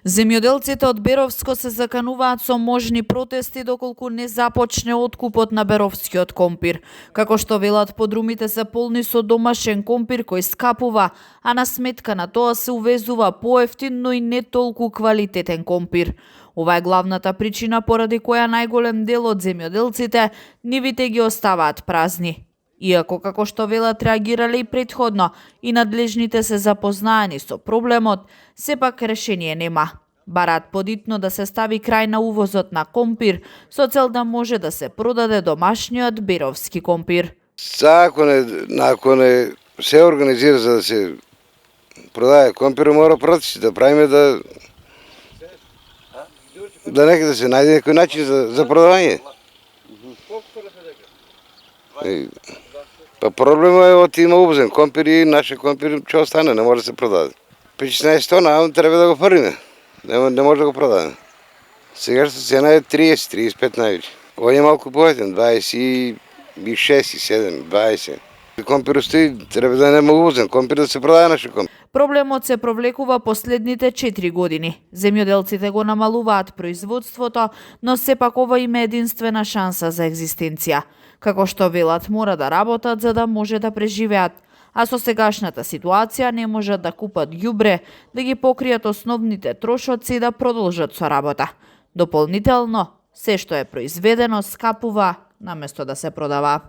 Земјоделците од Беровско се закануваат со можни протести доколку не започне откупот на беровскиот компир. Како што велат, подрумите се полни со домашен компир кој скапува, а на сметка на тоа се увезува поевтин, но и не толку квалитетен компир. Ова е главната причина поради која најголем дел од земјоделците нивите ги оставаат празни. Иако, како што велат, реагирале и претходно и надлежните се запознаени со проблемот, сепак решение нема. Бараат подитно да се стави крај на увозот на компир со цел да може да се продаде домашниот беровски компир. Ако не се организира за да се продаде компир, мора протести да правиме да нека да се најде некој начин за продавање. Па проблемот е од има увозен компир и нашиот компир ќе остане, не може да се продаде. 16 тона, треба да го фрлиме. Не може да го продадеме. Сегашната цена е 30-35 највеќе. Овој е малку поевтин, 26, 7, 20. Компир стои, треба да нема увозен компир да се продаде нашиот компир. Проблемот се провлекува последните 4 години. Земјоделците го намалуваат производството, но сепак ова им е единствена шанса за екзистенција. Како што велат, мора да работат за да може да преживеат, а со сегашната ситуација не можат да купат ѓубре, да ги покријат основните трошоци и да продолжат со работа. Дополнително, се што е произведено скапува наместо да се продава.